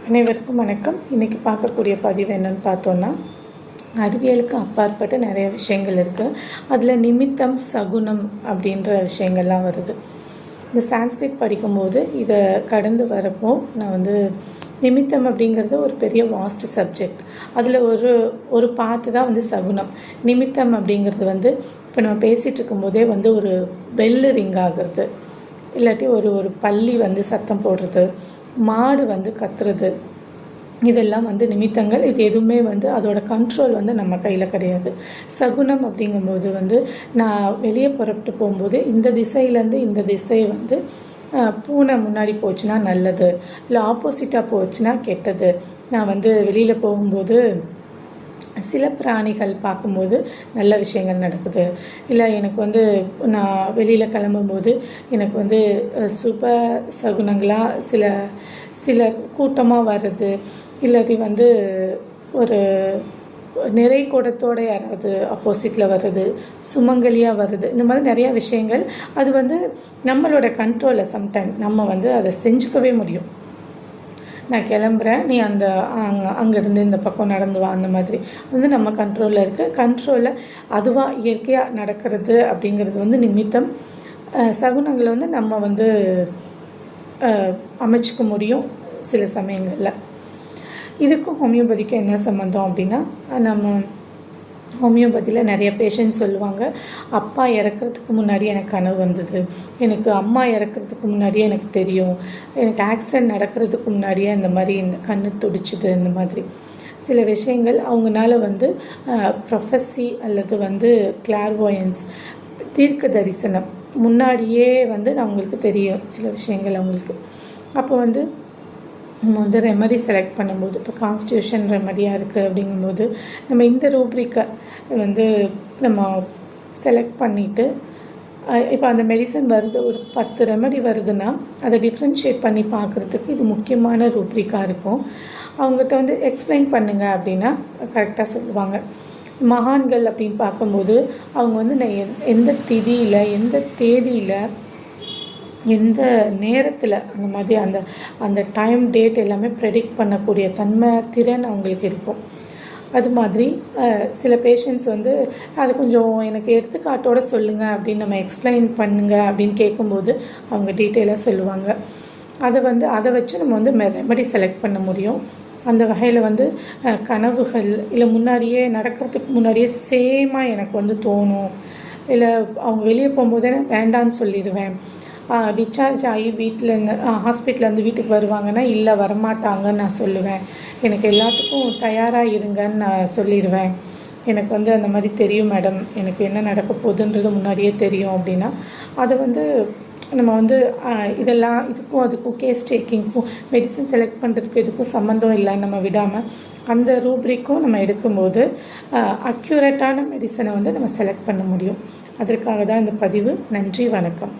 அனைவருக்கும் வணக்கம். இன்றைக்கி பார்க்கக்கூடிய பதிவு என்னென்னு பார்த்தோன்னா, அறிவியலுக்கு அப்பாற்பட்ட நிறைய விஷயங்கள் இருக்குது. அதில் நிமித்தம், சகுனம் அப்படின்ற விஷயங்கள்லாம் வருது. இந்த சான்ஸ்கிரிட் படிக்கும்போது இதை கடந்து வரப்போ நான் நிமித்தம் அப்படிங்கிறது ஒரு பெரிய வாஸ்ட் சப்ஜெக்ட். அதில் ஒரு பார்ட்டு தான் சகுனம். நிமித்தம் அப்படிங்கிறது இப்போ நம்ம பேசிகிட்டு இருக்கும்போதே ஒரு பெல்லு ரிங் ஆகிறது, இல்லாட்டி ஒரு பள்ளி சத்தம் போடுறது, மாடு கத்துறது, இதெல்லாம் நிமித்தங்கள். இது எதுவுமே அதோட கண்ட்ரோல் நம்ம கையில் கிடையாது. சகுனம் அப்படிங்கும்போது நான் வெளியே புறப்பட்டு போகும்போது இந்த திசையிலேருந்து இந்த திசை பூனை முன்னாடி போச்சுன்னா நல்லது, இல்லை ஆப்போசிட்டாக போச்சுன்னா கெட்டது. நான் வெளியில் போகும்போது சில பிராணிகள் பார்க்கும்போது நல்ல விஷயங்கள் நடக்குது, இல்லை எனக்கு நான் வெளியில் கிளம்பும்போது எனக்கு சுப சகுனங்களாக சிலர் கூட்டமாக வர்றது, இல்லாட்டி ஒரு நிறை கூடத்தோடு யாராவது ஆப்போசிட்டில் வர்றது, சுமங்கலியாக வர்றது, இந்த மாதிரி நிறையா விஷயங்கள். அது நம்மளோட கண்ட்ரோலில் சம்டைம் நம்ம அதை செஞ்சுக்கவே முடியும். நான் கிளம்புறேன், நீ அங்கேருந்து இந்த பக்கம் நடந்து வா, அந்த மாதிரி நம்ம கண்ட்ரோலில் இருக்குது. கண்ட்ரோலில் அதுவாக இயற்கையாக நடக்கிறது அப்படிங்கிறது நிமித்தம். சகுனங்களை நம்ம அமைச்சிக்க முடியும் சில சமயங்களில். இதுக்கும் ஹோமியோபதிக்கும் என்ன சம்மந்தம் அப்படின்னா, நம்ம ஹோமியோபதியில் நிறைய பேஷண்ட் சொல்லுவாங்க, அப்பா இறக்கிறதுக்கு முன்னாடி எனக்கு கனவு வந்தது, எனக்கு அம்மா இறக்கிறதுக்கு முன்னாடியே எனக்கு தெரியும், எனக்கு ஆக்சிடெண்ட் நடக்கிறதுக்கு முன்னாடியே இந்த மாதிரி இந்த கண்ணு துடிச்சுது. இந்த மாதிரி சில விஷயங்கள் அவங்களால ப்ரொஃபஸி அல்லது கிளார்வாயன்ஸ், தீர்க்க தரிசனம் முன்னாடியே நான் அவங்களுக்கு தெரியும் சில விஷயங்கள் அவங்களுக்கு. அப்போ நம்ம ரெமடி செலக்ட் பண்ணும்போது, இப்போ கான்ஸ்டியூஷன் ரெமடியாக இருக்குது அப்படிங்கும்போது நம்ம இந்த ரூப்ரிக்கை நம்ம செலக்ட் பண்ணிவிட்டு, இப்போ அந்த மெடிசன் வருது, ஒரு 10 ரெமடி வருதுன்னா அதை டிஃப்ரென்ஷியேட் பண்ணி பார்க்குறதுக்கு இது முக்கியமான ரூப்ரிக்காக இருக்கும். அவங்ககிட்ட எக்ஸ்பிளைன் பண்ணுங்கள் அப்படின்னா கரெக்டாக சொல்லுவாங்க. மகான்கள் அப்படின்னு பார்க்கும்போது அவங்க நான் எந்த திதியில், எந்த தேதியில், எந்த நேரத்தில், அந்த மாதிரி அந்த டைம் டேட் எல்லாமே ப்ரெடிக்ட் பண்ணக்கூடிய திறன் அவங்களுக்கு இருக்கும். அது மாதிரி சில பேஷண்ட்ஸ் அதை கொஞ்சம் எனக்கு எடுத்துக்காட்டோடு சொல்லுங்கள் அப்படின்னு நம்ம எக்ஸ்பிளைன் பண்ணுங்கள் அப்படின்னு கேட்கும்போது அவங்க டீட்டெயிலாக சொல்லுவாங்க. அதை வச்சு நம்ம ரெமடி செலக்ட் பண்ண முடியும். அந்த வகையில் கனவுகள், இல்லை முன்னாடியே நடக்கிறதுக்கு முன்னாடியே சேமாக எனக்கு தோணும், இல்லை அவங்க வெளியே போகும்போதே நான் வேண்டான்னு சொல்லிடுவேன். டிஸ்சார்ஜ் ஆகி வீட்டிலேருந்து ஹாஸ்பிட்டலேருந்து வீட்டுக்கு வருவாங்கன்னா இல்லை வரமாட்டாங்கன்னு நான் சொல்லுவேன். எனக்கு எல்லாத்துக்கும் தயாராக இருங்கன்னு நான் சொல்லிடுவேன். எனக்கு அந்த மாதிரி தெரியும் மேடம், எனக்கு என்ன நடக்க போகுதுன்றது முன்னாடியே தெரியும் அப்படின்னா அதை நம்ம இதெல்லாம் இதுக்கும் அதுக்கும் கேஸ் டேக்கிங்க்கும் மெடிசன் செலக்ட் பண்ணுறதுக்கும் இதுக்கும் சம்மந்தம் இல்லைன்னு நம்ம விடாமல் அந்த ரூப்ரிக்கும் நம்ம எடுக்கும்போது அக்யூரேட்டான மெடிசனை நம்ம செலக்ட் பண்ண முடியும். அதற்காக தான் இந்த பதிவு. நன்றி, வணக்கம்.